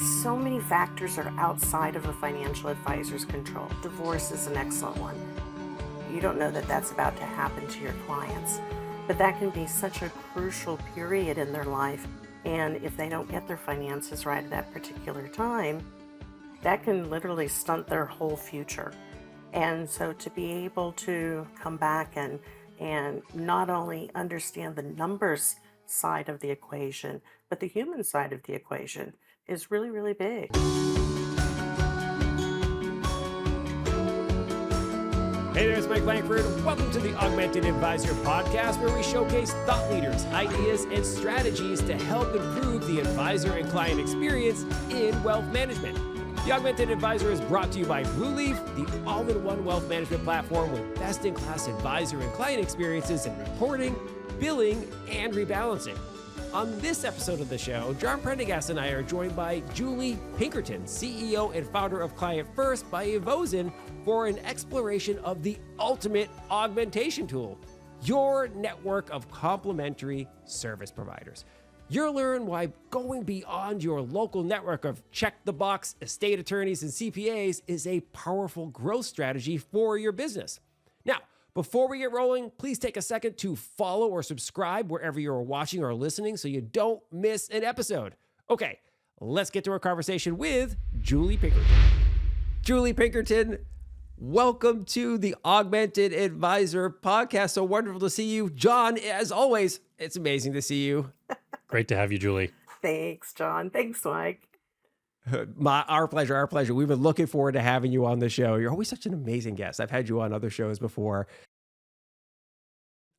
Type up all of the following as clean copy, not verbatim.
So many factors are outside of a financial advisor's control. Divorce is an excellent one. You don't know that that's about to happen to your clients, but that can be such a crucial period in their life. And if they don't get their finances right at that particular time, that can literally stunt their whole future. And so to be able to come back and not only understand the numbers side of the equation, but the human side of the equation is really, really big. Hey there, it's Mike Langford. Welcome to the Augmented Advisor Podcast, where we showcase thought leaders, ideas, and strategies to help improve the advisor and client experience in wealth management. The Augmented Advisor is brought to you by Blueleaf, the all-in-one wealth management platform with best-in-class advisor and client experiences in reporting, billing, and rebalancing. On this episode of the show, John Prendergast and I are joined by Julie Pinkerton, CEO and founder of ClientFirst by Evozen, for an exploration of the ultimate augmentation tool, your network of complementary service providers. You'll learn why going beyond your local network of check-the-box estate attorneys and CPAs is a powerful growth strategy for your business. Now, before we get rolling, please take a second to follow or subscribe wherever you're watching or listening so you don't miss an episode. Okay, let's get to our conversation with Julie Pinkerton. Julie Pinkerton, welcome to the Augmented Advisor Podcast. So wonderful to see you. John, as always, it's amazing to see you. Great to have you, Julie. Thanks, John. Thanks, Mike. Our pleasure, our pleasure. We've been looking forward to having you on the show. You're always such an amazing guest. I've had you on other shows before.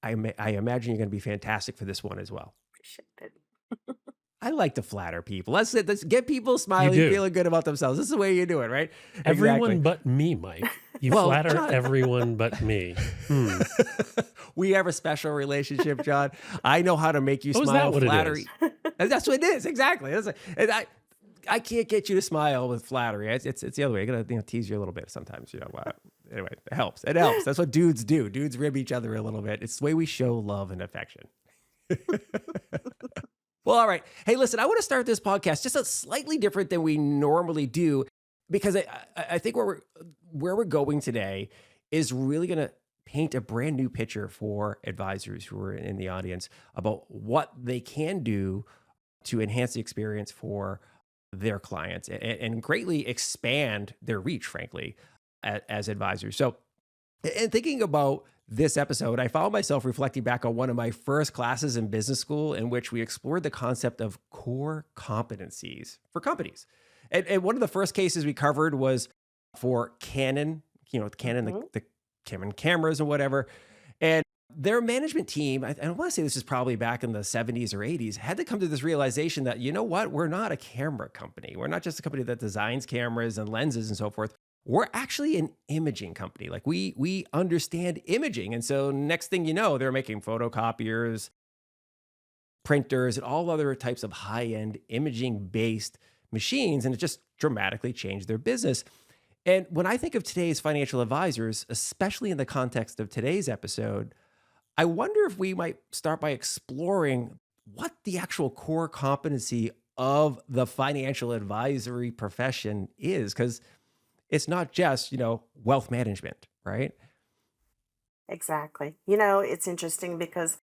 I imagine you're going to be fantastic for this one as well. Appreciate it. I like to flatter people. Let's get people smiling, feeling good about themselves. This is the way you do it, right? Everyone but me, Mike. You flatter John. Everyone but me. We have a special relationship, John. I know how to make you smile. Is that Flattery. That's what it is. Exactly. I can't get you to smile with flattery. It's the other way. I gotta tease you a little bit sometimes. Anyway, it helps. It helps. That's what dudes do. Dudes rib each other a little bit. It's the way we show love and affection. Well, all right. Hey, listen, I want to start this podcast just a slightly different than we normally do, because I think where we're going today is really going to paint a brand new picture for advisors who are in the audience about what they can do to enhance the experience for their clients and greatly expand their reach, frankly, as advisors. So, in thinking about this episode, I found myself reflecting back on one of my first classes in business school in which we explored the concept of core competencies for companies. And one of the first cases we covered was for Canon, Canon, the Canon cameras or whatever. And their management team, I want to say this is probably back in the 70s or 80s, had to come to this realization that, you know what, we're not a camera company. We're not just a company that designs cameras and lenses and so forth. We're actually an imaging company. Like we understand imaging. And so next thing you know, they're making photocopiers, printers, and all other types of high-end imaging-based machines. And it just dramatically changed their business. And when I think of today's financial advisors, especially in the context of today's episode, I wonder if we might start by exploring what the actual core competency of the financial advisory profession is. Because it's not just, wealth management, right? Exactly. It's interesting because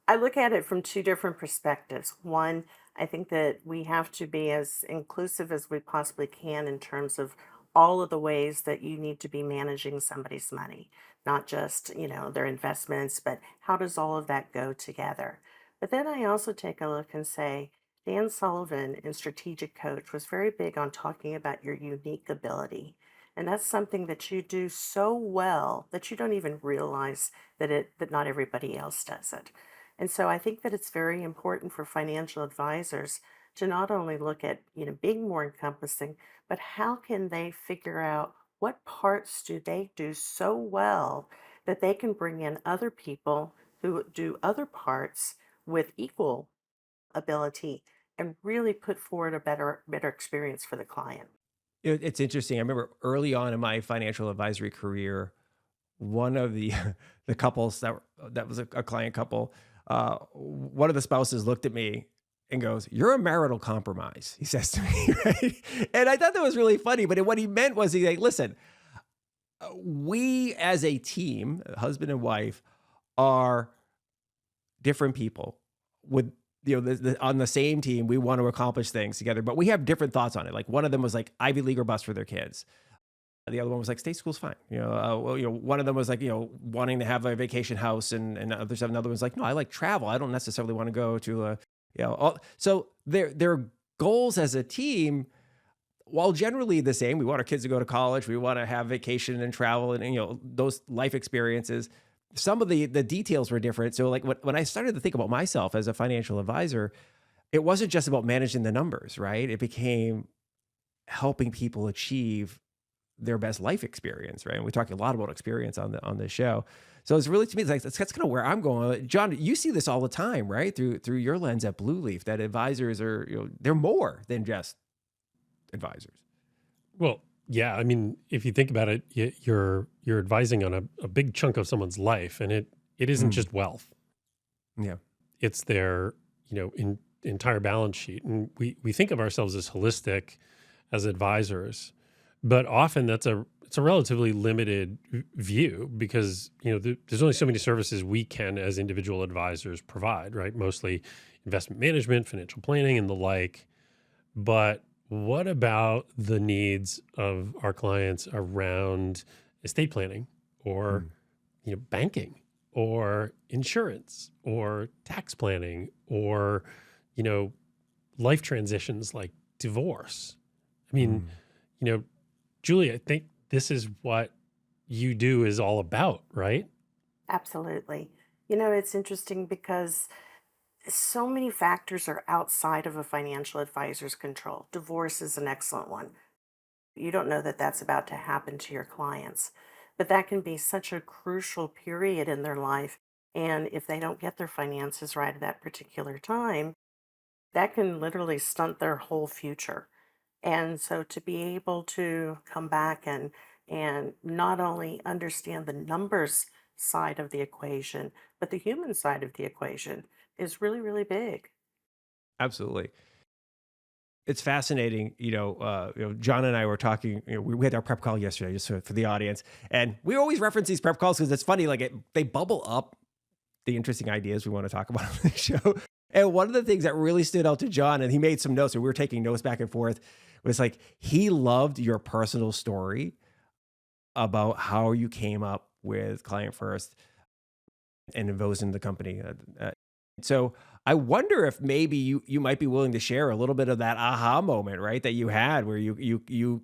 I look at it from two different perspectives. One, I think that we have to be as inclusive as we possibly can in terms of all of the ways that you need to be managing somebody's money, not just, their investments, but how does all of that go together? But then I also take a look and say, Dan Sullivan in Strategic Coach was very big on talking about your unique ability. And that's something that you do so well that you don't even realize that not everybody else does it. And so I think that it's very important for financial advisors to not only look at, being more encompassing, but how can they figure out what parts do they do so well that they can bring in other people who do other parts with equal ability and really put forward a better experience for the client. It's interesting. I remember early on in my financial advisory career, one of the couples that was a client couple, one of the spouses looked at me and goes, "You're a marital compromise," he says to me, right? And I thought that was really funny, but what he meant was, he like, listen, we as a team, husband and wife, are different people with, on the same team. We want to accomplish things together, but we have different thoughts on it. Like, one of them was like Ivy League or bust for their kids. The other one was like, state school's fine. One of them was like, wanting to have a vacation house, and others have another one's like, no, I like travel. I don't necessarily want to go to so their goals as a team, while generally the same. We want our kids to go to college. We want to have vacation and travel and, those life experiences. Some of the details were different. So like when I started to think about myself as a financial advisor, it wasn't just about managing the numbers, right? It became helping people achieve their best life experience, right? And we talk a lot about experience on the show. So it's really, to me, it's like, that's kind of where I'm going. John, you see this all the time, right? Through your lens at Blue Leaf, that advisors are, they're more than just advisors. Well, yeah. I mean, if you think about it, you're advising on a big chunk of someone's life, and it isn't just wealth. Yeah. It's their, entire balance sheet. And we think of ourselves as holistic as advisors, but often it's a relatively limited view, because, there's only so many services we can as individual advisors provide, right? Mostly investment management, financial planning, and the like. But what about the needs of our clients around estate planning, or, banking, or insurance, or tax planning, or, life transitions like divorce? I mean, Julie, I think this is what you do is all about, right? Absolutely. It's interesting because so many factors are outside of a financial advisor's control. Divorce is an excellent one. You don't know that that's about to happen to your clients, but that can be such a crucial period in their life. And if they don't get their finances right at that particular time, that can literally stunt their whole future. And so to be able to come back and not only understand the numbers side of the equation, but the human side of the equation is really, really big. Absolutely. It's fascinating. John and I were talking, we had our prep call yesterday, just for the audience. And we always reference these prep calls because it's funny, like they bubble up the interesting ideas we want to talk about on the show. And one of the things that really stood out to John, and he made some notes, and we were taking notes back and forth, was like, he loved your personal story about how you came up with Client First and Evozen, the company. So I wonder if maybe you might be willing to share a little bit of that aha moment, right? That you had, where you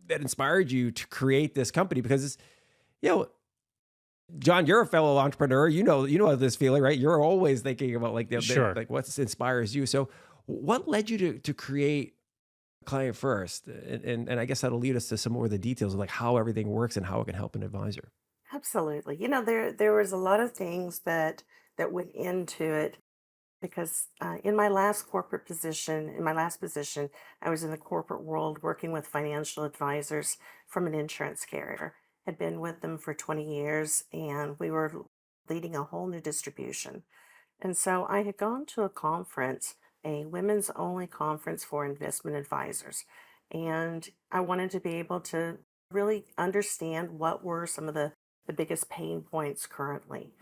that inspired you to create this company. Because it's, John, you're a fellow entrepreneur. You know this feeling, right? You're always thinking about like Sure. like what inspires you. So what led you to create Client First? And I guess that'll lead us to some more of the details of like how everything works and how it can help an advisor. Absolutely. There was a lot of things that went into it because in my last position, I was in the corporate world working with financial advisors from an insurance carrier. Had been with them for 20 years, and we were leading a whole new distribution. And so I had gone to a conference, a women's only conference for investment advisors. And I wanted to be able to really understand what were some of the biggest pain points currently.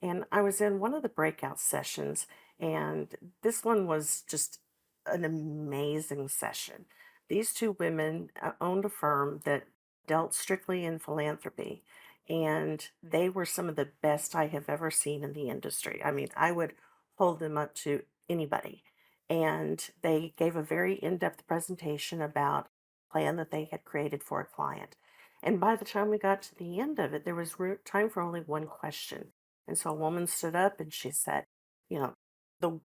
And I was in one of the breakout sessions, and this one was just an amazing session. These two women owned a firm that dealt strictly in philanthropy, and they were some of the best I have ever seen in the industry. I mean, I would hold them up to anybody. And they gave a very in-depth presentation about a plan that they had created for a client. And by the time we got to the end of it, there was time for only one question. And so a woman stood up and she said, you know, the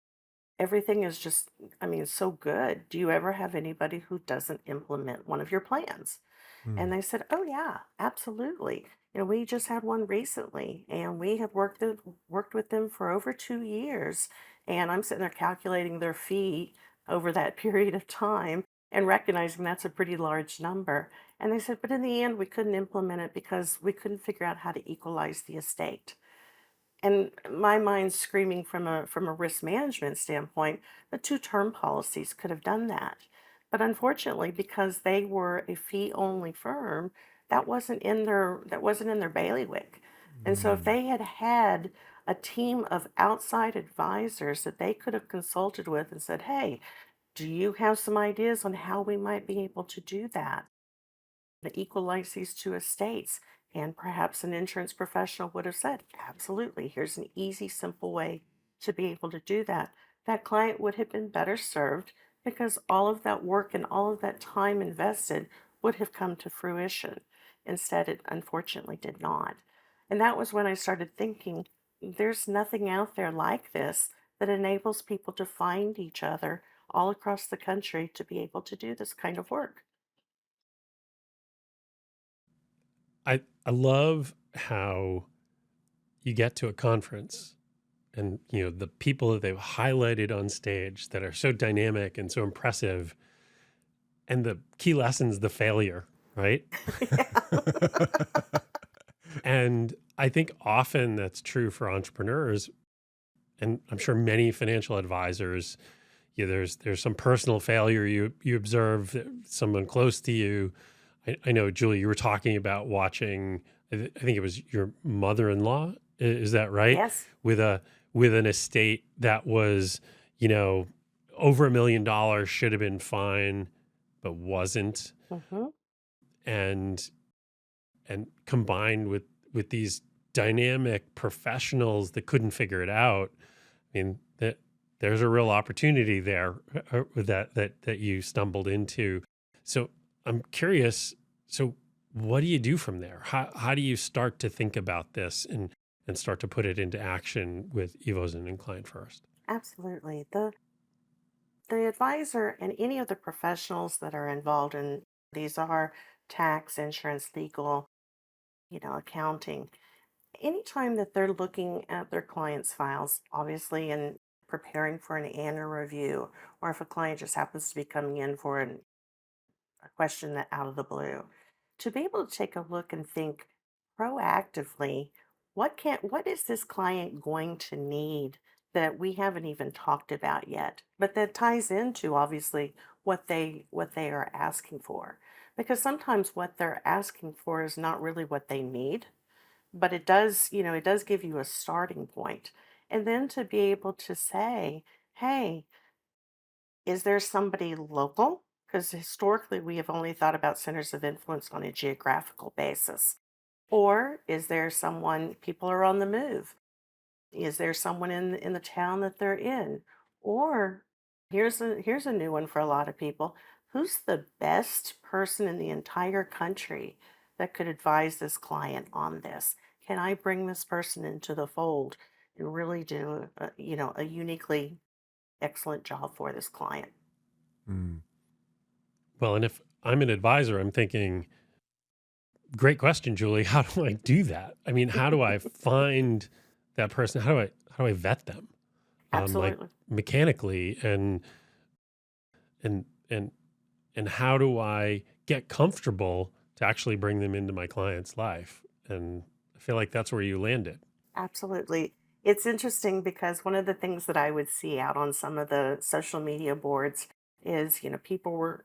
everything is just, I mean, so good. Do you ever have anybody who doesn't implement one of your plans? And Hmm. they said, "Oh yeah, absolutely. We just had one recently, and we have worked with them for over 2 years." And I'm sitting there calculating their fee over that period of time and recognizing that's a pretty large number. And they said, "But in the end, we couldn't implement it because we couldn't figure out how to equalize the estate." And my mind's screaming from a risk management standpoint, the two-term policies could have done that. But unfortunately, because they were a fee-only firm, that wasn't in their bailiwick. And so if Mm. they had had a team of outside advisors that they could have consulted with and said, "Hey, do you have some ideas on how we might be able to do that? To equalize these two estates." And perhaps an insurance professional would have said, "Absolutely, here's an easy, simple way to be able to do that." That client would have been better served because all of that work and all of that time invested would have come to fruition. Instead, it unfortunately did not. And that was when I started thinking, there's nothing out there like this that enables people to find each other all across the country to be able to do this kind of work. I love how you get to a conference and the people that they've highlighted on stage that are so dynamic and so impressive, and the key lessons, the failure, right? And I think often that's true for entrepreneurs, and I'm sure many financial advisors. There's some personal failure you observe that someone close to you. I know, Julie, you were talking about watching. I think it was your mother-in-law. Is that right? Yes. With a with an estate that was, you know, over $1 million, should have been fine, but wasn't, Hmm. and combined with these dynamic professionals that couldn't figure it out. I mean, that there's a real opportunity there, that you stumbled into. So I'm curious. So what do you do from there? How do you start to think about this and start to put it into action with Evozen and Client First? Absolutely. The advisor and any of the professionals that are involved in these are tax, insurance, legal, accounting. Anytime that they're looking at their clients' files, obviously, and preparing for an annual review, or if a client just happens to be coming in for a question that out of the blue, to be able to take a look and think proactively, what is this client going to need that we haven't even talked about yet, but that ties into obviously what they are asking for. Because sometimes what they're asking for is not really what they need, but it does give you a starting point. And then to be able to say, "Hey, is there somebody local?" Because historically, we have only thought about centers of influence on a geographical basis. Or is there someone, people are on the move? Is there someone in the town that they're in? Or here's a new one for a lot of people. Who's the best person in the entire country that could advise this client on this? Can I bring this person into the fold and really do a uniquely excellent job for this client? Mm. Well, and if I'm an advisor, I'm thinking, great question, Julie. How do I do that? I mean, how do I find that person? How do I vet them? Like Absolutely. mechanically, and and and how do I get comfortable to actually bring them into my client's life? And I feel like that's where you landed. Absolutely. It's interesting because one of the things that I would see out on some of the social media boards is, people were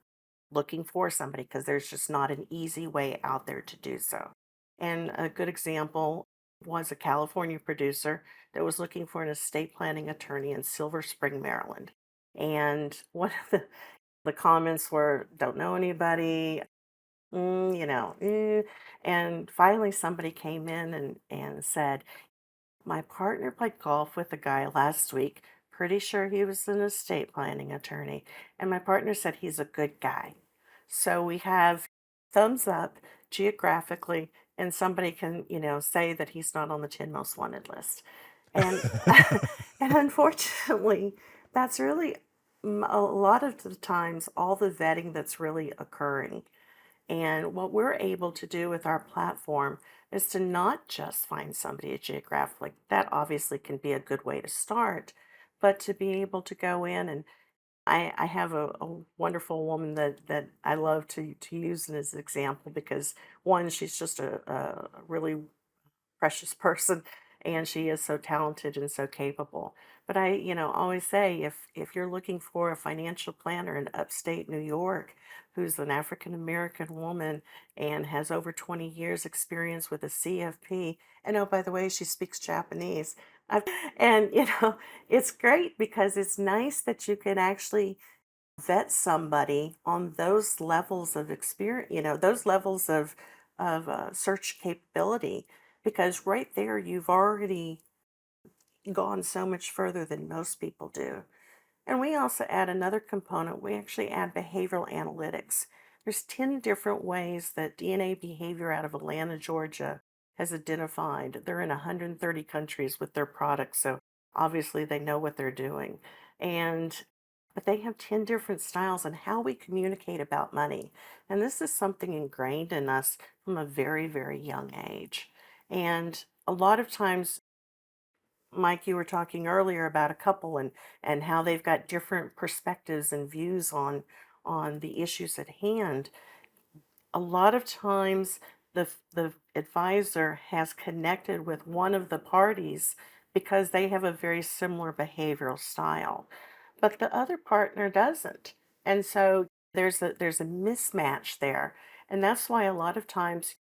looking for somebody because there's just not an easy way out there to do so. And a good example was a California producer that was looking for an estate planning attorney in Silver Spring, Maryland. And one of the comments were, "Don't know anybody, and finally somebody came in and said, "My partner played golf with a guy last week. Pretty sure he was an estate planning attorney. And my partner said he's a good guy." So we have thumbs up geographically, and somebody can, say that he's not on the 10 most wanted list. And and unfortunately, that's really a lot of the times all the vetting that's really occurring. And what we're able to do with our platform is to not just find somebody geographically, that obviously can be a good way to start, but to be able to go in and I have a wonderful woman that I love to use as an example because one, she's just a really precious person. and she is so talented and so capable. But I, always say if you're looking for a financial planner in upstate New York who's an African American woman and has over 20 years experience with a CFP, and oh, by the way, she speaks Japanese. And it's great because it's nice that you can actually vet somebody on those levels of experience, those levels of search capability, because right there you've already gone so much further than most people do. And we also add another component. We actually add behavioral analytics. There's 10 different ways that DNA behavior out of Atlanta, Georgia has identified. They're in 130 countries with their products, so obviously they know what they're doing. And but they have 10 different styles on how we communicate about money. And this is something ingrained in us from a very, very young age. And a lot of times, Mike, you were talking earlier about a couple and how they've got different perspectives and views on the issues at hand. A lot of times the advisor has connected with one of the parties because they have a very similar behavioral style, but the other partner doesn't. And so there's a mismatch there. And that's why a lot of times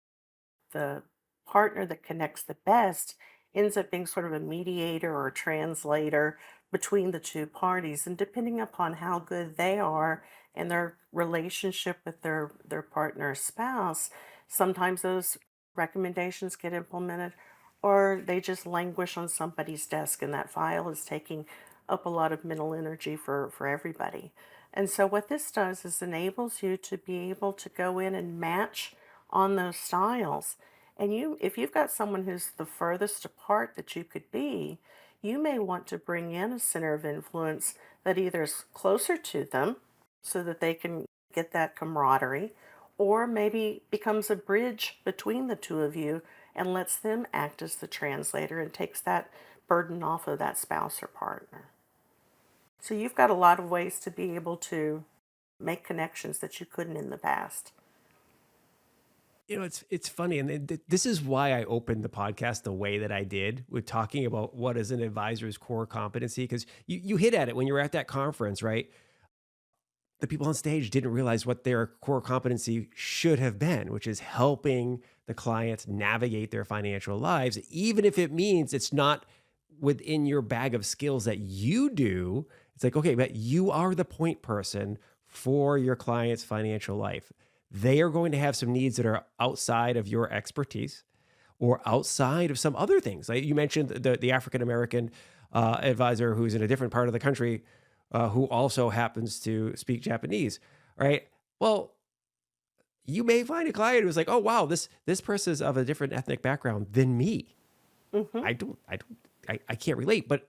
the partner that connects the best ends up being sort of a mediator or a translator between the two parties. And depending upon how good they are and their relationship with their partner or spouse, sometimes those recommendations get implemented or they just languish on somebody's desk and that file is taking up a lot of mental energy for everybody. And so what this does is enables you to be able to go in and match on those styles. And if you've got someone who's the furthest apart that you could be, you may want to bring in a center of influence that either is closer to them so that they can get that camaraderie, or maybe becomes a bridge between the two of you and lets them act as the translator and takes that burden off of that spouse or partner. So you've got a lot of ways to be able to make connections that you couldn't in the past. It's funny, and this is why I opened the podcast the way that I did with talking about what is an advisor's core competency, because you hit at it when you were at that conference, right? The people on stage didn't realize what their core competency should have been, which is helping the clients navigate their financial lives, even if it means it's not within your bag of skills that you do. It's like, okay, but you are the point person for your client's financial life. They are going to have some needs that are outside of your expertise or outside of some other things. Like you mentioned the African American advisor who's in a different part of the country who also happens to speak Japanese, right? Well, you may find a client who's like, oh wow, this person is of a different ethnic background than me. Mm-hmm. I can't relate, but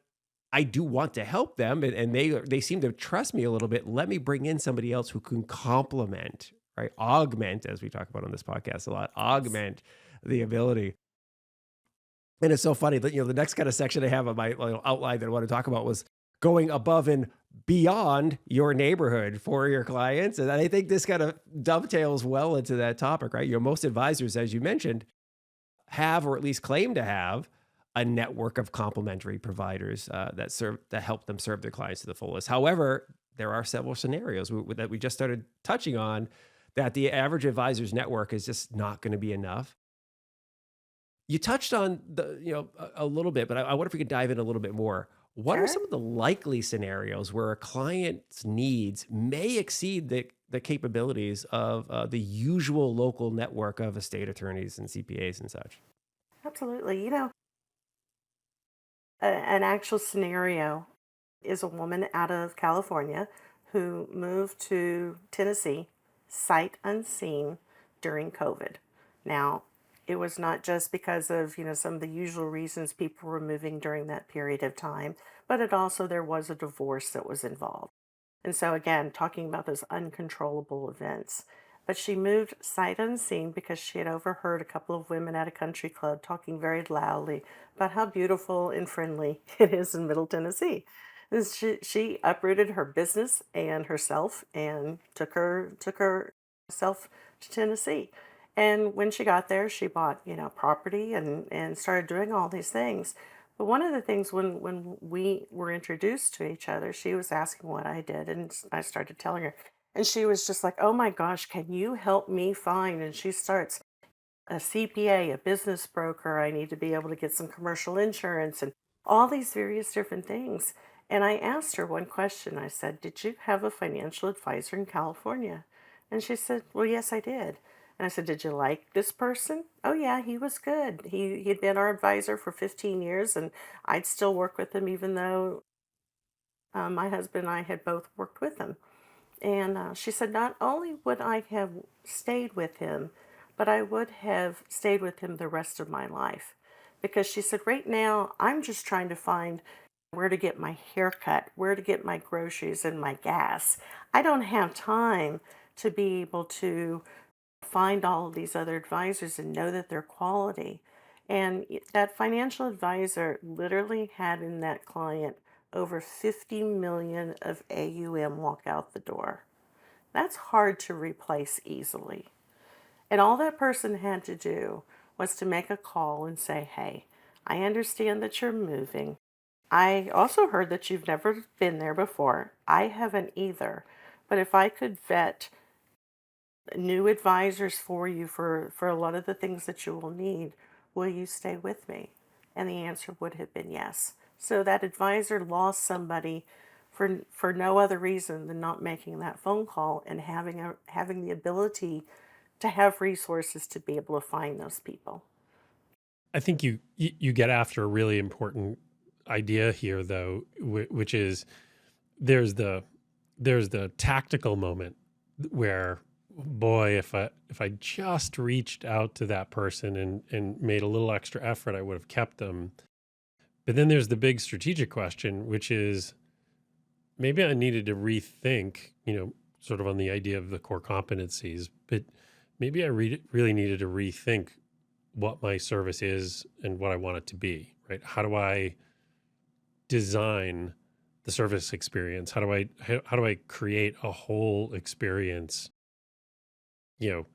I do want to help them, and they seem to trust me a little bit. Let me bring in somebody else who can complement, right? Augment, as we talk about on this podcast a lot, augment the ability. And it's so funny that the next kind of section I have on my outline that I want to talk about was going above and beyond your neighborhood for your clients. And I think this kind of dovetails well into that topic, right? Most advisors, as you mentioned, have, or at least claim to have, a network of complementary providers that help them serve their clients to the fullest. However, there are several scenarios that we just started touching on that the average advisor's network is just not going to be enough. You touched on a little bit, but I wonder if we could dive in a little bit more. What are Sure. some of the likely scenarios where a client's needs may exceed the capabilities of the usual local network of estate attorneys and CPAs and such? Absolutely. An actual scenario is a woman out of California who moved to Tennessee sight unseen during COVID. Now, it was not just because of, some of the usual reasons people were moving during that period of time, but it also there was a divorce that was involved. And so again, talking about those uncontrollable events. But she moved sight unseen because she had overheard a couple of women at a country club talking very loudly about how beautiful and friendly it is in Middle Tennessee. And she uprooted her business and herself and took herself to Tennessee. And when she got there, she bought, property and started doing all these things. But one of the things when we were introduced to each other, she was asking what I did, and I started telling her. And she was just like, "Oh my gosh, can you help me find?" And she starts a CPA, a business broker. I need to be able to get some commercial insurance and all these various different things. And I asked her one question. I said, "Did you have a financial advisor in California?" And she said, "Well, yes, I did." And I said, "Did you like this person?" "Oh, yeah, he was good. He'd been our advisor for 15 years, and I'd still work with him even though my husband and I had both worked with him." And she said, "Not only would I have stayed with him, but I would have stayed with him the rest of my life." Because she said, "Right now, I'm just trying to find where to get my hair cut, where to get my groceries and my gas. I don't have time to be able to find all of these other advisors and know that they're quality." And that financial advisor literally had in that client over 50 million of AUM walk out the door. That's hard to replace easily. And all that person had to do was to make a call and say, "Hey, I understand that you're moving. I also heard that you've never been there before. I haven't either. But if I could vet new advisors for you for a lot of the things that you will need, will you stay with me?" And the answer would have been yes. So that advisor lost somebody for no other reason than not making that phone call and having the ability to have resources to be able to find those people. I think you get after a really important idea here, though, which is there's the there's the tactical moment where, boy, if I just reached out to that person and made a little extra effort, I would have kept them. But then there's the big strategic question, which is maybe I needed to rethink, sort of on the idea of the core competencies, but maybe I really needed to rethink what my service is and what I want it to be, right? How do I design the service experience? How do I create a whole experience? You know,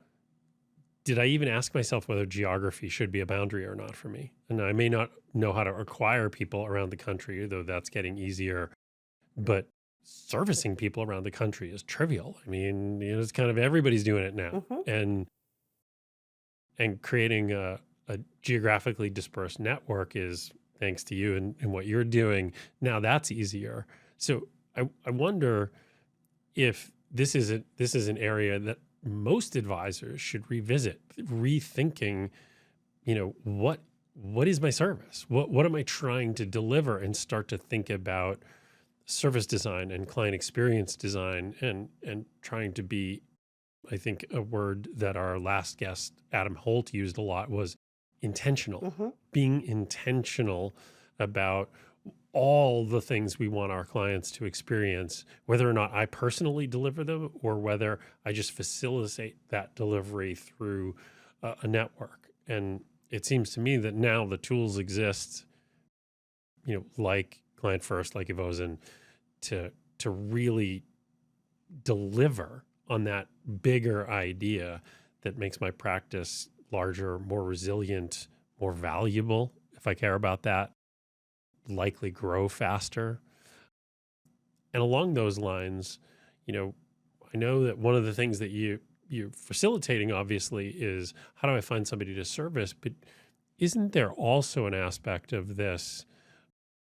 did I even ask myself whether geography should be a boundary or not for me? And I may not know how to acquire people around the country, though that's getting easier, but servicing people around the country is trivial. I mean, it's kind of everybody's doing it now. Hmm. And creating a geographically dispersed network is thanks to you and what you're doing. Now that's easier. So I wonder if this is an area that most advisors should revisit, rethinking, what is my service? What am I trying to deliver, and start to think about service design and client experience design, and trying to be, I think a word that our last guest, Adam Holt, used a lot was intentional. Hmm. Being intentional about all the things we want our clients to experience, whether or not I personally deliver them or whether I just facilitate that delivery through a network. And it seems to me that now the tools exist, like ClientFirst, like Evozen, to really deliver on that bigger idea that makes my practice larger, more resilient, more valuable, if I care about that, likely grow faster. And along those lines, you know, I know that one of the things that you're facilitating obviously is how do I find somebody to service, but isn't there also an aspect of this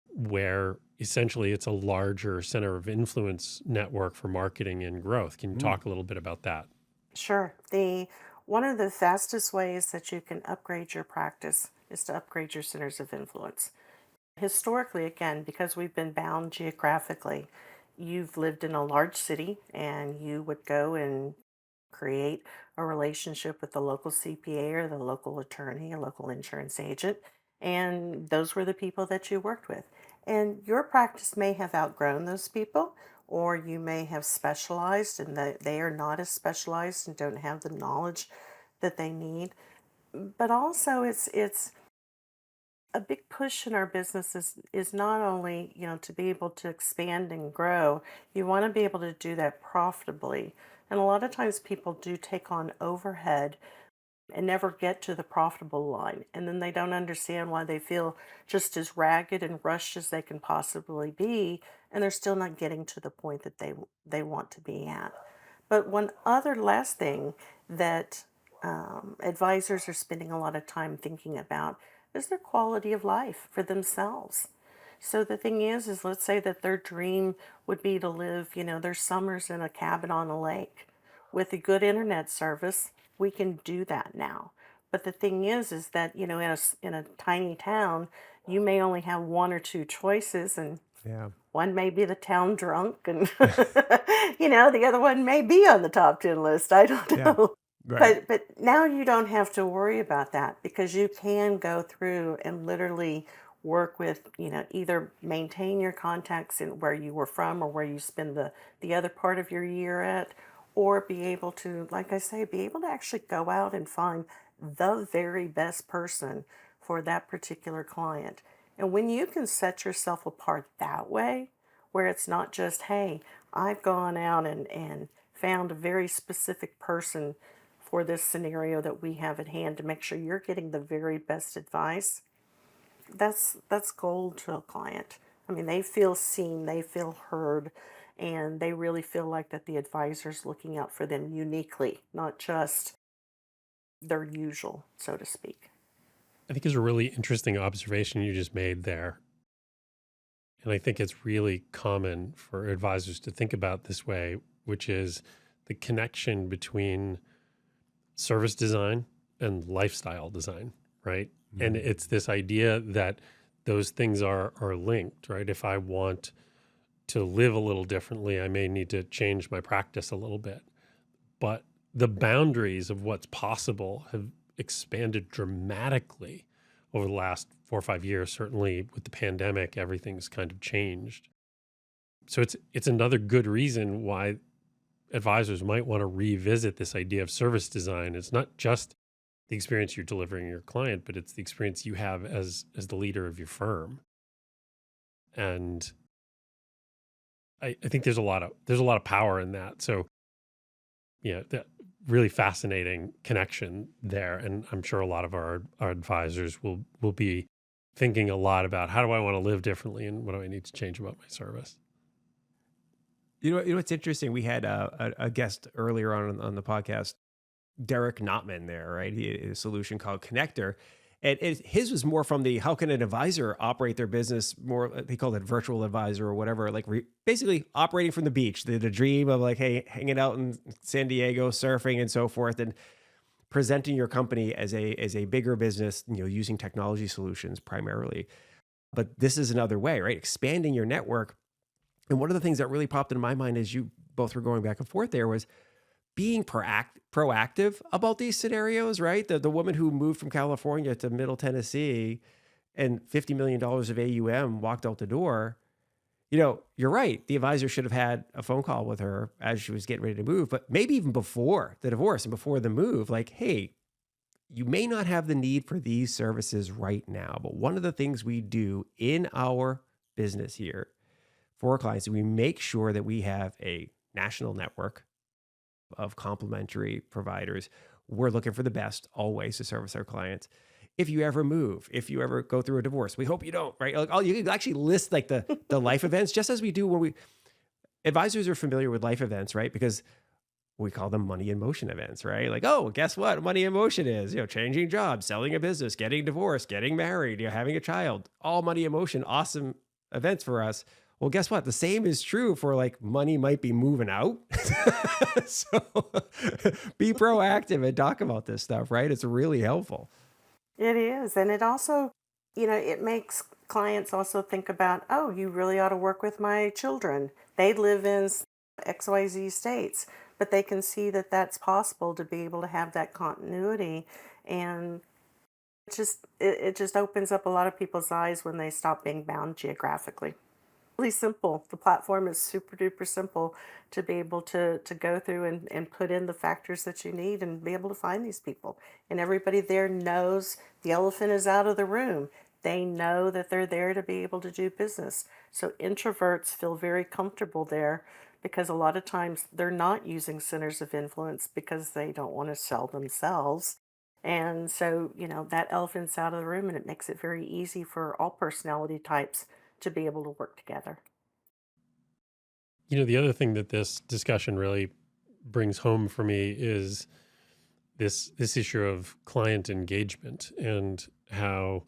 where essentially it's a larger center of influence network for marketing and growth? Can you Mm. talk a little bit about that? Sure. The One of the fastest ways that you can upgrade your practice is to upgrade your centers of influence. Historically, again, because we've been bound geographically, you've lived in a large city and you would go and create a relationship with the local CPA or the local attorney, a local insurance agent, and those were the people that you worked with. And your practice may have outgrown those people, or you may have specialized and that they are not as specialized and don't have the knowledge that they need. But also it's a big push in our business is not only, to be able to expand and grow, you want to be able to do that profitably. And a lot of times people do take on overhead and never get to the profitable line. And then they don't understand why they feel just as ragged and rushed as they can possibly be, and they're still not getting to the point that they want to be at. But one other last thing that advisors are spending a lot of time thinking about is their quality of life for themselves. So the thing is let's say that their dream would be to live, their summers in a cabin on a lake. With a good internet service, we can do that now. But the thing is that, in a tiny town, you may only have one or two choices, and Yeah. one may be the town drunk, and the other one may be on the top 10 list. I don't Yeah. know. Right. But now you don't have to worry about that because you can go through and literally work with, either maintain your contacts in where you were from or where you spend the other part of your year at, or be able to, like I say, be able to actually go out and find the very best person for that particular client. And when you can set yourself apart that way, where it's not just, hey, I've gone out and found a very specific person for this scenario that we have at hand to make sure you're getting the very best advice, that's gold to a client. I mean, they feel seen, they feel heard, and they really feel like that the advisor's looking out for them uniquely, not just their usual, so to speak. I think it's a really interesting observation you just made there. And I think it's really common for advisors to think about this way, which is the connection between service design and lifestyle design, right? And it's this idea that those things are linked, right? If I want to live a little differently, I may need to change my practice a little bit. But the boundaries of what's possible have expanded dramatically over the last 4 or 5 years. Certainly with the pandemic, everything's kind of changed. So it's another good reason why advisors might want to revisit this idea of service design. It's not just the experience you're delivering your client, but it's the experience you have as the leader of your firm. And I think there's a lot of power in that. So yeah, that really fascinating connection there. And I'm sure a lot of our advisors will be thinking a lot about how do I want to live differently and what do I need to change about my service. What's interesting? We had a guest earlier on the podcast, Derek Notman there, right? He had a solution called Connector. And his was more from the how can an advisor operate their business more, they called it virtual advisor or whatever, like basically operating from the beach, the dream of like, hey, hanging out in San Diego, surfing and so forth, and presenting your company as a bigger business, using technology solutions primarily. But this is another way, right? Expanding your network. And one of the things that really popped in my mind as you both were going back and forth there was being proactive about these scenarios, right? The woman who moved from California to Middle Tennessee and $50 million of AUM walked out the door. You're right. The advisor should have had a phone call with her as she was getting ready to move, but maybe even before the divorce and before the move, like, hey, you may not have the need for these services right now, but one of the things we do in our business here for our clients, we make sure that we have a national network of complementary providers. We're looking for the best always to service our clients. If you ever move, if you ever go through a divorce, we hope you don't, right? Like, you can actually list like the life events, just as we do when advisors are familiar with life events, right? Because we call them money in motion events, right? Like, oh, guess what? Money in motion is, changing jobs, selling a business, getting divorced, getting married, having a child, all money in motion, awesome events for us. Well, guess what? The same is true for like money might be moving out. So be proactive and talk about this stuff, right? It's really helpful. It is. And it also, it makes clients also think about, oh, you really ought to work with my children. They live in XYZ states, but they can see that that's possible to be able to have that continuity. And it just opens up a lot of people's eyes when they stop being bound geographically. Really simple. The platform is super duper simple to be able to go through and put in the factors that you need and be able to find these people. And everybody there knows the elephant is out of the room. They know that they're there to be able to do business. So introverts feel very comfortable there because a lot of times they're not using centers of influence because they don't want to sell themselves. And so, that elephant's out of the room and it makes it very easy for all personality types to be able to work together. The other thing that this discussion really brings home for me is this issue of client engagement and how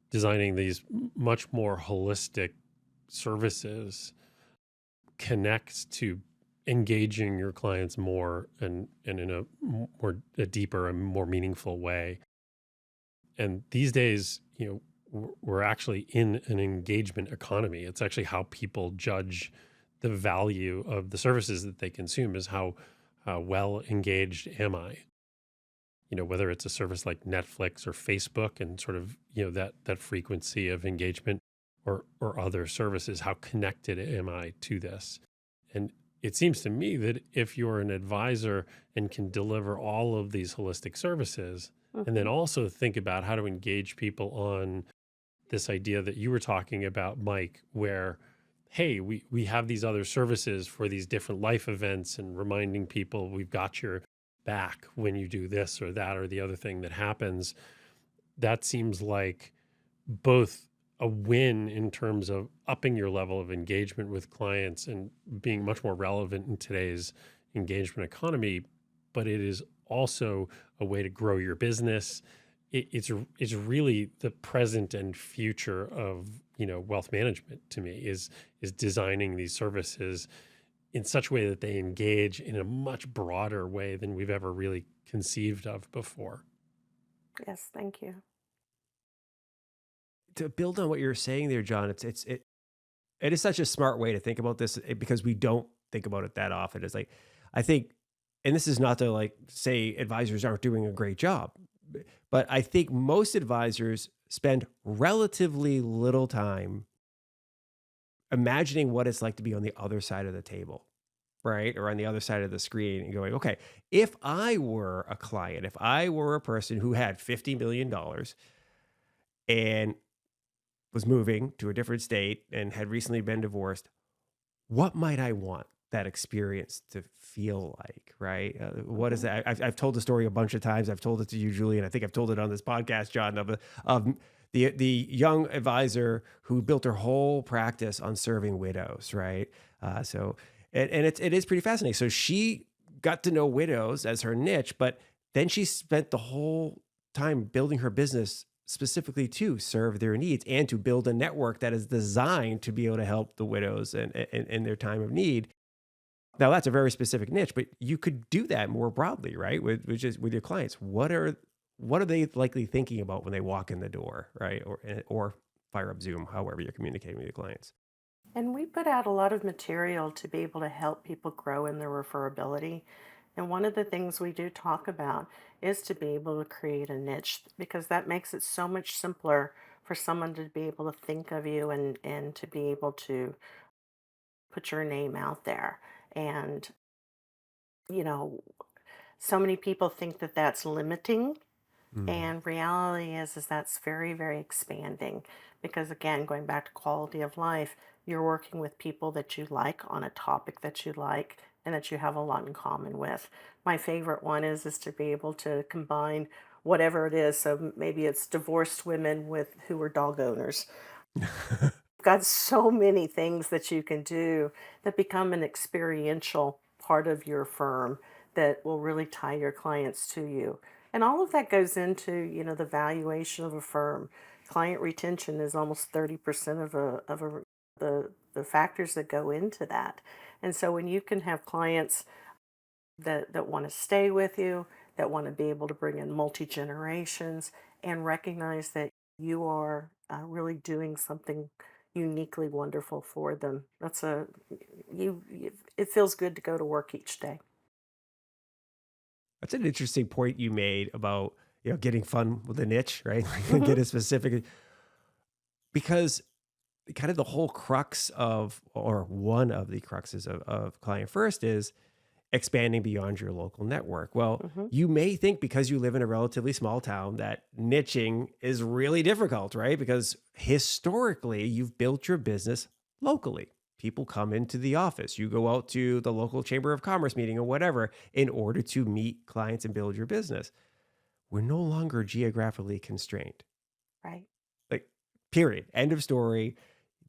designing these much more holistic services connects to engaging your clients more and in a deeper and more meaningful way. And these days, we're actually in an engagement economy. It's actually how people judge the value of the services that they consume is how well engaged am I? Whether it's a service like Netflix or Facebook and sort of, that frequency of engagement or other services, how connected am I to this? And it seems to me that if you're an advisor and can deliver all of these holistic services, and then Mhm. also think about how to engage people on this idea that you were talking about, Mike, where, hey, we have these other services for these different life events and reminding people we've got your back when you do this or that or the other thing that happens. That seems like both a win in terms of upping your level of engagement with clients and being much more relevant in today's engagement economy, but it is also a way to grow your business. It's really the present and future of wealth management to me is designing these services in such a way that they engage in a much broader way than we've ever really conceived of before. Yes, thank you. To build on what you're saying there, John, it is such a smart way to think about this because we don't think about it that often. It's like, I think, and this is not to like say advisors aren't doing a great job, but I think most advisors spend relatively little time imagining what it's like to be on the other side of the table, right? Or on the other side of the screen and going, okay, if I were a client, if I were a person who had $50 million and was moving to a different state and had recently been divorced, what might I want that experience to feel like, right? What is Mhm. that? I've told the story a bunch of times. I've told it to you, Julie, and I think I've told it on this podcast, John, of the young advisor who built her whole practice on serving widows, right? And it is pretty fascinating. So she got to know widows as her niche, but then she spent the whole time building her business specifically to serve their needs and to build a network that is designed to be able to help the widows and in their time of need. Now that's a very specific niche, but you could do that more broadly, right? With your clients. What are they likely thinking about when they walk in the door, right? Or fire up Zoom, however you're communicating with your clients. And we put out a lot of material to be able to help people grow in their referability. And one of the things we do talk about is to be able to create a niche because that makes it so much simpler for someone to be able to think of you and to be able to put your name out there. And, you know, so many people think that that's limiting. Mm. And reality is that's very, very expanding because again, going back to quality of life, you're working with people that you like on a topic that you like and that you have a lot in common with. My favorite one is to be able to combine whatever it is. So maybe it's divorced women with who are dog owners. Got so many things that you can do that become an experiential part of your firm that will really tie your clients to you. And all of that goes into, the valuation of a firm. Client retention is almost 30% the factors that go into that. And so when you can have clients that want to stay with you, that want to be able to bring in multi generations, and recognize that you are really doing something uniquely wonderful for them. It feels good to go to work each day. That's an interesting point you made about getting fun with a niche, right? Get Hmm. a specific because kind of the whole crux of, or one of the cruxes of Client First is expanding beyond your local network. Well, Hmm. you may think because you live in a relatively small town that niching is really difficult, right? Because historically, you've built your business locally. People come into the office, you go out to the local chamber of commerce meeting or whatever in order to meet clients and build your business. we're no longer geographically constrained. Right. Like, period. End of story.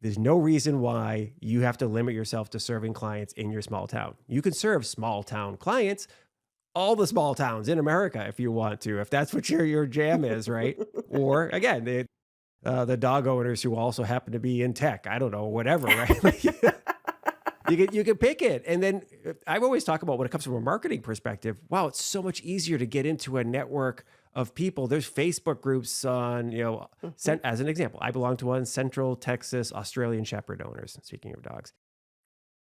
There's no reason why you have to limit yourself to serving clients in your small town. You can serve small town clients, all the small towns in America if you want to, if that's what your jam is, right? Or again, the dog owners who also happen to be in tech. I don't know, whatever, right? Like, you can pick it. And then I've always talked about when it comes from a marketing perspective, wow, it's so much easier to get into a network of people. There's Facebook groups on, Mhm. as an example, I belong to one, Central Texas Australian Shepherd owners, speaking of dogs.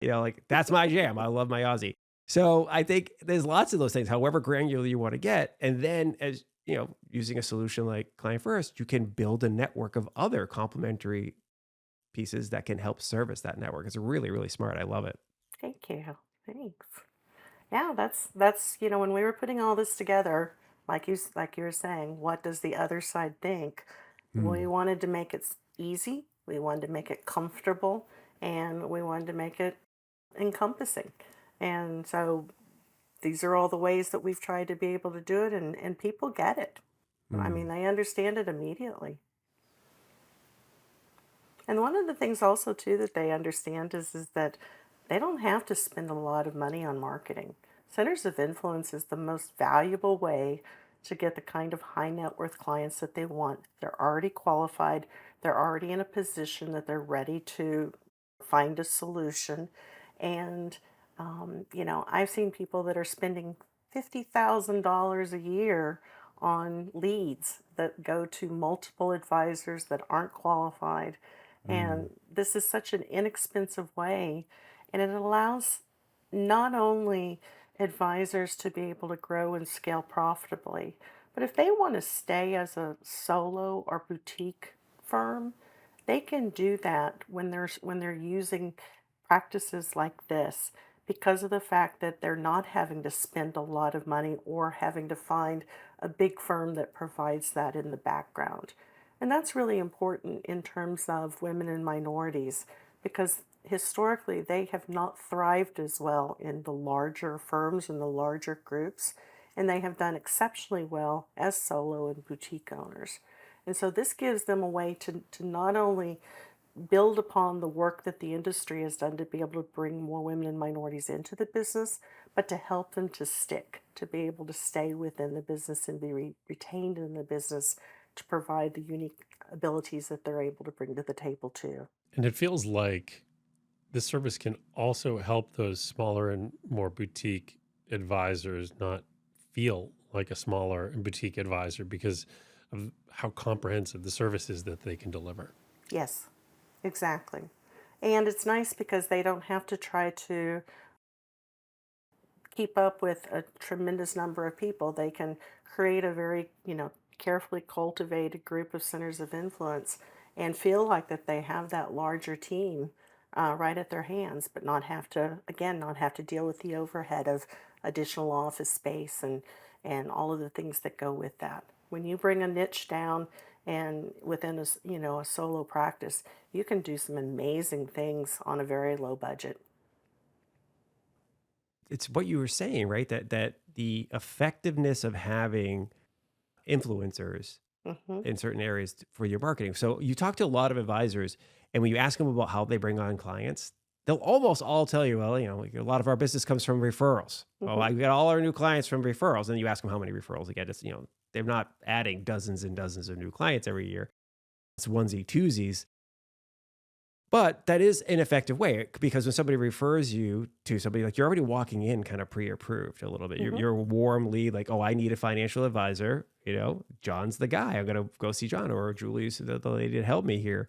Like that's my jam. I love my Aussie. So I think there's lots of those things, however granular you want to get. And then as using a solution like Client First, you can build a network of other complementary pieces that can help service that network. It's really, really smart. I love it. Thank you. Thanks. Yeah, that's when we were putting all this together, like you were saying, what does the other side think? We Hmm. wanted to make it easy, we wanted to make it comfortable, and we wanted to make it encompassing. And so these are all the ways that we've tried to be able to do it, and people get it. I mean, Hmm. they understand it immediately. And one of the things also too that they understand is that they don't have to spend a lot of money on marketing. Centers of influence is the most valuable way to get the kind of high net worth clients that they want. They're already qualified, they're already in a position that they're ready to find a solution. And I've seen people that are spending $50,000 a year on leads that go to multiple advisors that aren't qualified, Hmm. and this is such an inexpensive way, and it allows not only advisors to be able to grow and scale profitably, but if they want to stay as a solo or boutique firm, they can do that when they're using practices like this because of the fact that they're not having to spend a lot of money or having to find a big firm that provides that in the background. And that's really important in terms of women and minorities because historically they have not thrived as well in the larger firms and the larger groups, and they have done exceptionally well as solo and boutique owners. And so this gives them a way to not only build upon the work that the industry has done to be able to bring more women and minorities into the business, but to help them to stick, to be able to stay within the business and be retained in the business to provide the unique abilities that they're able to bring to the table too. And it feels like this service can also help those smaller and more boutique advisors not feel like a smaller and boutique advisor because of how comprehensive the service is that they can deliver. Yes, exactly. And it's nice because they don't have to try to keep up with a tremendous number of people. They can create a very, carefully cultivated group of centers of influence and feel like that they have that larger team right at their hands, but not have to, again, not have to deal with the overhead of additional office space and all of the things that go with that. When you bring a niche down and within a solo practice, you can do some amazing things on a very low budget. It's what you were saying, right? That the effectiveness of having influencers Hmm. in certain areas for your marketing. So you talk to a lot of advisors, and when you ask them about how they bring on clients, they'll almost all tell you, well, like a lot of our business comes from referrals. Oh, Hmm. I get all our new clients from referrals. And you ask them how many referrals they get. It's, they're not adding dozens and dozens of new clients every year. It's onesie twosies. But that is an effective way because when somebody refers you to somebody, like you're already walking in kind of pre-approved a little bit. You're, Hmm. you're a warm lead, like, oh, I need a financial advisor. John's the guy. I'm going to go see John, or Julie's the lady to help me here.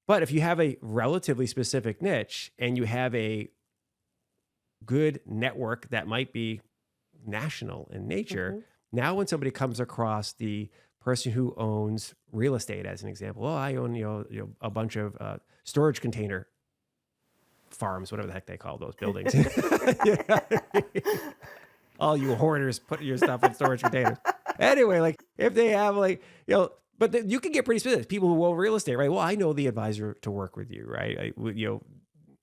But if you have a relatively specific niche and you have a good network that might be national in nature, Hmm. now when somebody comes across the person who owns real estate, as an example, oh, I own a bunch of storage container farms, whatever the heck they call those buildings. Yeah. All you hoarders put your stuff in storage containers. Anyway, like if they have but you can get pretty specific. People who own real estate, right? Well, I know the advisor to work with you, right?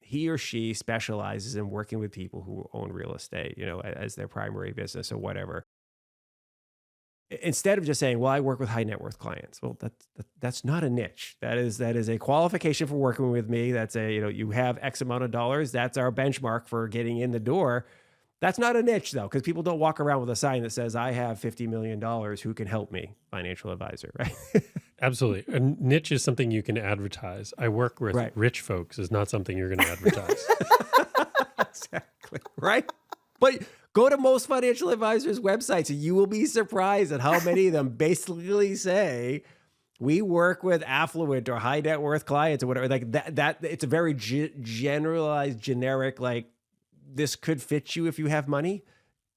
He or she specializes in working with people who own real estate, as their primary business or whatever. Instead of just saying, "Well, I work with high net worth clients." Well, that's not a niche. That is a qualification for working with me. That's a, you have X amount of dollars. That's our benchmark for getting in the door. That's not a niche though, because people don't walk around with a sign that says, "I have $50 million. Who can help me?" Financial advisor, right? Absolutely. A niche is something you can advertise. I work with Right. rich folks is not something you're going to advertise. Exactly. Right. But go to most financial advisors' websites and you will be surprised at how many of them basically say, we work with affluent or high net worth clients or whatever. Like that it's a very generalized, generic, like this could fit you if you have money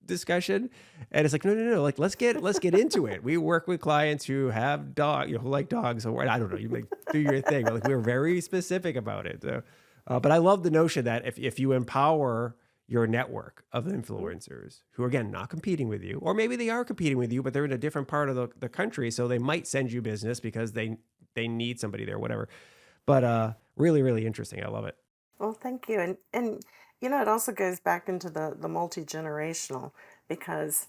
discussion. And it's like, no, no, no. Like let's get into it. We work with clients who have who like dogs, or I don't know, you like do your thing. But like we're very specific about it. So, but I love the notion that if you empower your network of influencers who are, again, not competing with you, or maybe they are competing with you, but they're in a different part of the country. So they might send you business because they need somebody there, whatever. But really, really interesting. I love it. Well, thank you. And it also goes back into the multi-generational, because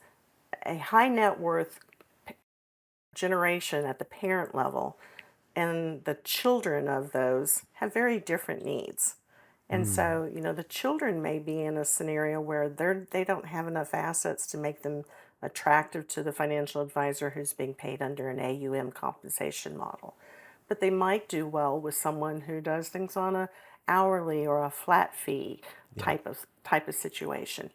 a high net worth generation at the parent level and the children of those have very different needs. And Mm, so, the children may be in a scenario where they don't have enough assets to make them attractive to the financial advisor who's being paid under an AUM compensation model. But they might do well with someone who does things on a hourly or a flat fee yeah. type of situation.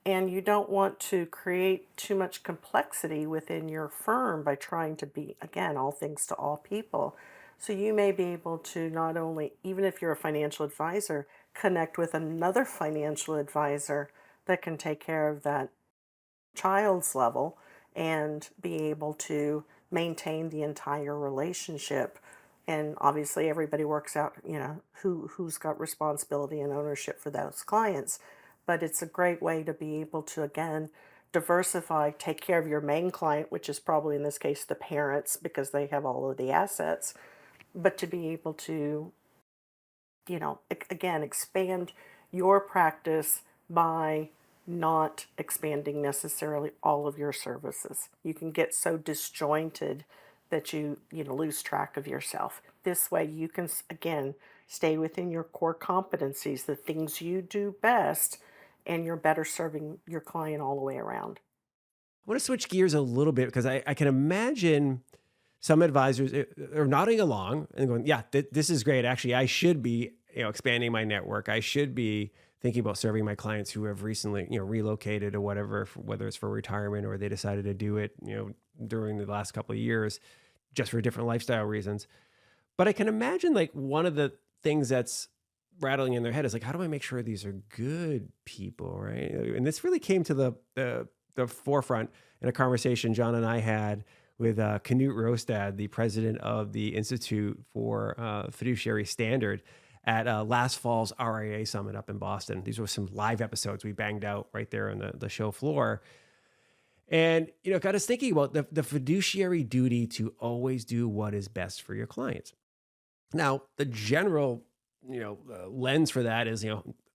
And you don't want to create too much complexity within your firm by trying to be, again, all things to all people. So you may be able to not only, even if you're a financial advisor, connect with another financial advisor that can take care of that child's level and be able to maintain the entire relationship. And obviously everybody works out, who's got responsibility and ownership for those clients. But it's a great way to be able to, again, diversify, take care of your main client, which is probably in this case the parents because they have all of the assets, but to be able to, again, expand your practice by not expanding necessarily all of your services. You can get so disjointed that you lose track of yourself. This way you can, again, stay within your core competencies, the things you do best, and you're better serving your client all the way around. I want to switch gears a little bit because I can imagine some advisors are nodding along and going, "Yeah, this is great. Actually, I should be, expanding my network. I should be thinking about serving my clients who have recently, relocated or whatever, whether it's for retirement or they decided to do it, during the last couple of years, just for different lifestyle reasons." But I can imagine like one of the things that's rattling in their head is like, how do I make sure these are good people, right? And this really came to the forefront in a conversation John and I had with Knut Rostad, the president of the Institute for Fiduciary Standard, at last fall's RIA summit up in Boston. These were some live episodes we banged out right there on the show floor. And, got us thinking about the fiduciary duty to always do what is best for your clients. Now, the general, lens for that is,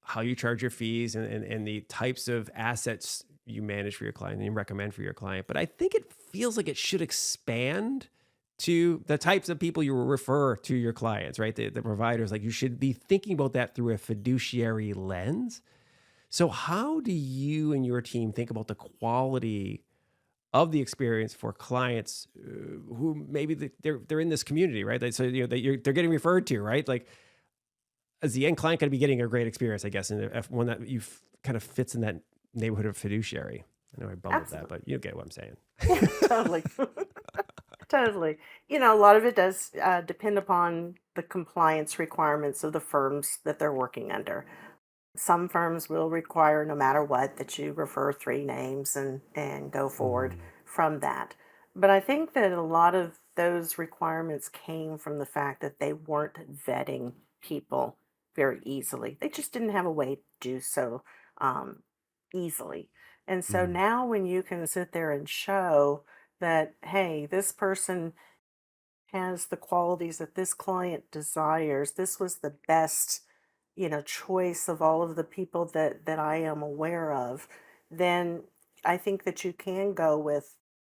how you charge your fees and the types of assets you manage for your client and you recommend for your client. But I think it feels like it should expand to the types of people you refer to your clients, right? The providers, like you should be thinking about that through a fiduciary lens. So how do you and your team think about the quality of the experience for clients who maybe they're in this community, right? So they're getting referred to, right? Like, as the end client going to be getting a great experience, I guess, and if one that you kind of fits in that neighborhood of fiduciary. I know I bumbled that, Absolutely. but you get what I'm saying. Yeah, totally. Totally. A lot of it does depend upon the compliance requirements of the firms that they're working under. Some firms will require, no matter what, that you refer three names and go forward Mm, from that. But I think that a lot of those requirements came from the fact that they weren't vetting people very easily. They just didn't have a way to do so um, easily. And so mm, now, when you can sit there and show that, hey, this person has the qualities that this client desires. This was the best, choice of all of the people that I am aware of. Then I think that you can go with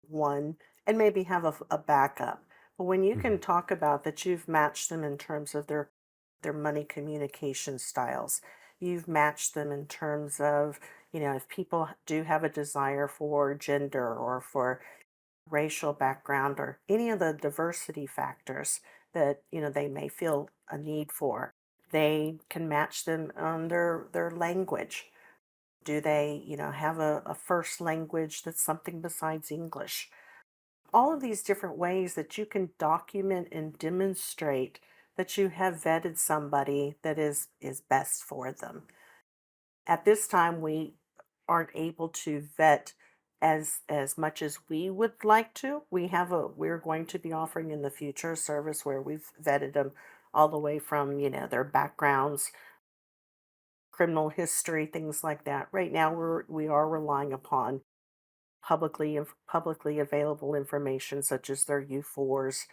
one and maybe have a backup. But when you can Mhm. talk about that you've matched them in terms of their money communication styles, you've matched them in terms of, if people do have a desire for gender or for racial background or any of the diversity factors that, they may feel a need for. They can match them on their language. Do they, have a first language that's something besides English? All of these different ways that you can document and demonstrate that you have vetted somebody that is best for them. At this time, we aren't able to vet as much as we would like to. We're going to be offering in the future a service where we've vetted them all the way from, their backgrounds, criminal history, things like that. Right now, we are relying upon publicly available information such as their U4s,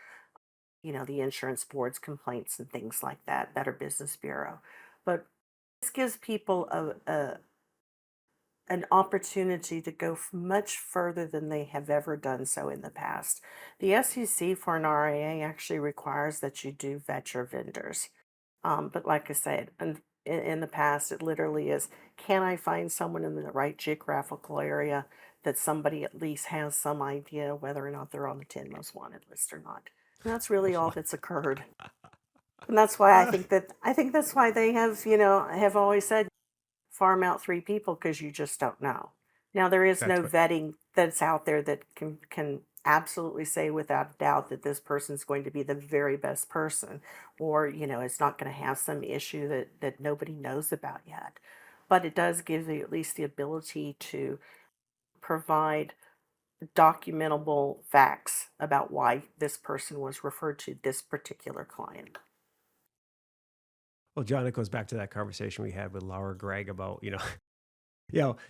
the insurance board's complaints and things like that, Better Business Bureau. But this gives people an opportunity to go much further than they have ever done so in the past. The SEC for an RIA actually requires that you do vet your vendors. But like I said, in the past, it literally is, can I find someone in the right geographical area that somebody at least has some idea whether or not they're on the 10 most wanted list or not? And that's really all that's occurred. And that's why I think that's why they have always said farm out three people because you just don't know. Now there is That's no what. vetting that's out there that can absolutely say without a doubt that this person's going to be the very best person, or it's not going to have some issue that nobody knows about yet. But it does give you at least the ability to provide documentable facts about why this person was referred to this particular client. Well, John, it goes back to that conversation we had with Laura Gregg about,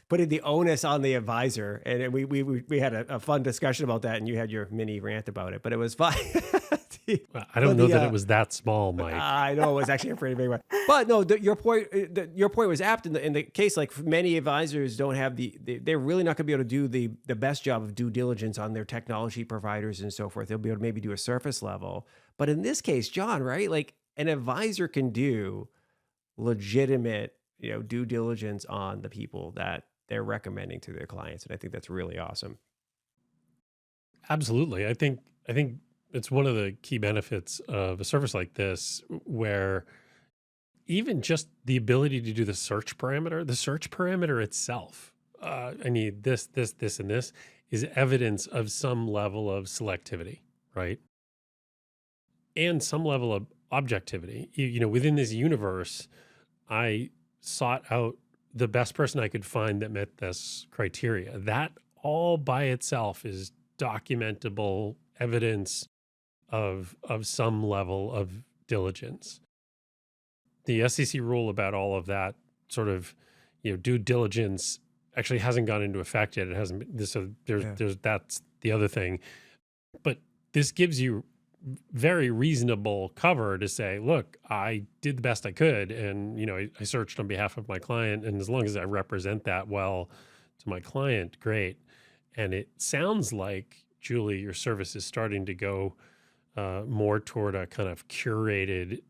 putting the onus on the advisor. And we had a fun discussion about that, and you had your mini rant about it, but it was fine. Well, I don't But know that it was that small, Mike. I know it was actually a pretty big one. But no, your point was apt in the case. Like many advisors don't have they're really not going to be able to do the best job of due diligence on their technology providers and so forth. They'll be able to maybe do a surface level. But in this case, John, right? Like an advisor can do legitimate, due diligence on the people that they're recommending to their clients. And I think that's really awesome. Absolutely. I think it's one of the key benefits of a service like this where even just the ability to do the search parameter itself, I need this, and this is evidence of some level of selectivity, right? And some level of objectivity. Within this universe, I sought out the best person I could find that met this criteria. That all by itself is documentable evidence of some level of diligence. The SEC rule about all of that sort of due diligence actually hasn't gone into effect yet. It hasn't been, so Yeah. there's that's the other thing. But this gives you very reasonable cover to say, look, I did the best I could, and I searched on behalf of my client, and as long as I represent that well to my client, great. And it sounds like, Julie, your service is starting to go more toward a kind of curated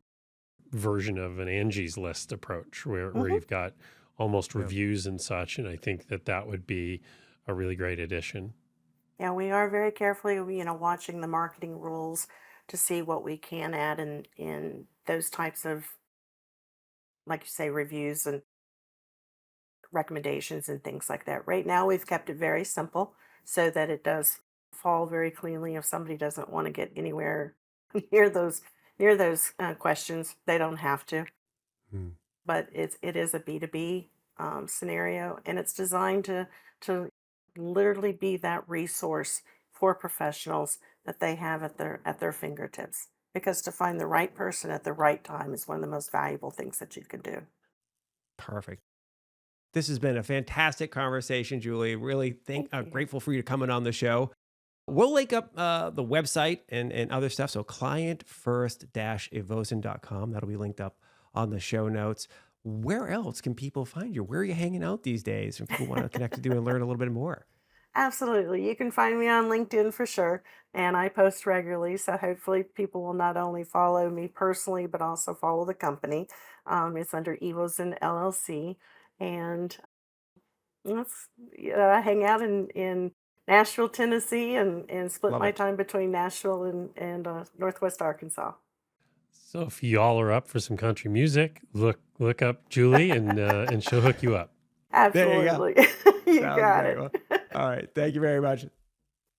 version of an Angie's List approach, where Hmm. you've got almost Yeah. reviews and such. And I think that would be a really great addition. Yeah, we are very carefully, watching the marketing rules to see what we can add in those types of, like you say, reviews and recommendations and things like that. Right now, we've kept it very simple so that it does fall very cleanly. If somebody doesn't want to get anywhere near those questions, they don't have to. Hmm. But it is a B2B scenario, and it's designed to literally be that resource for professionals that they have at their fingertips. Because to find the right person at the right time is one of the most valuable things that you can do. Perfect. This has been a fantastic conversation, Julie. Really Thank you. grateful for you coming on the show. We'll link up the website and other stuff. So clientfirst-evozen.com. That'll be linked up on the show notes. Where else can people find you? Where are you hanging out these days? If people want to connect with you and learn a little bit more. Absolutely. You can find me on LinkedIn for sure, and I post regularly. So hopefully, people will not only follow me personally, but also follow the company. It's under Evozen LLC, and that's, yeah, I hang out in Nashville, Tennessee, and split Love my it. time between Nashville and Northwest Arkansas. So if y'all are up for some country music, look up Julie and she'll hook you up. There you go. Absolutely. You Sounds got great. it. Well, all right. Thank you very much.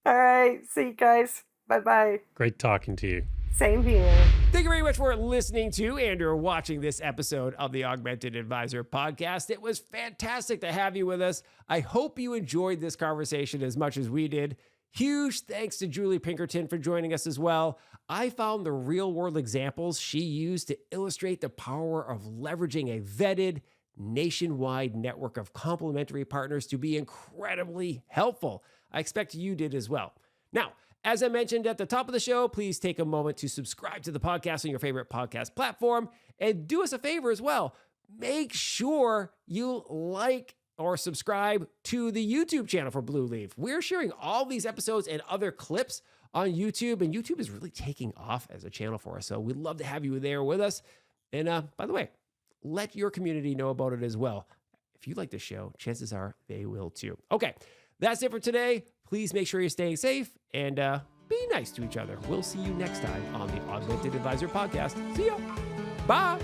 All right. See you guys. Bye bye. Great talking to you. Same here. Thank you very much for listening to and or watching this episode of the Augmented Advisor podcast. It was fantastic to have you with us. I hope you enjoyed this conversation as much as we did. Huge thanks to Julie Pinkerton for joining us as well. I found the real world examples she used to illustrate the power of leveraging a vetted nationwide network of complementary partners to be incredibly helpful. I expect you did as well. Now, as I mentioned at the top of the show, please take a moment to subscribe to the podcast on your favorite podcast platform and do us a favor as well. Make sure you like or subscribe to the YouTube channel for Blue Leaf. We're sharing all these episodes and other clips on YouTube, and YouTube is really taking off as a channel for us. So we'd love to have you there with us. And by the way, let your community know about it as well. If you like the show, chances are they will too. Okay, that's it for today. Please make sure you're staying safe and be nice to each other. We'll see you next time on the Augmented Advisor podcast. See ya. Bye.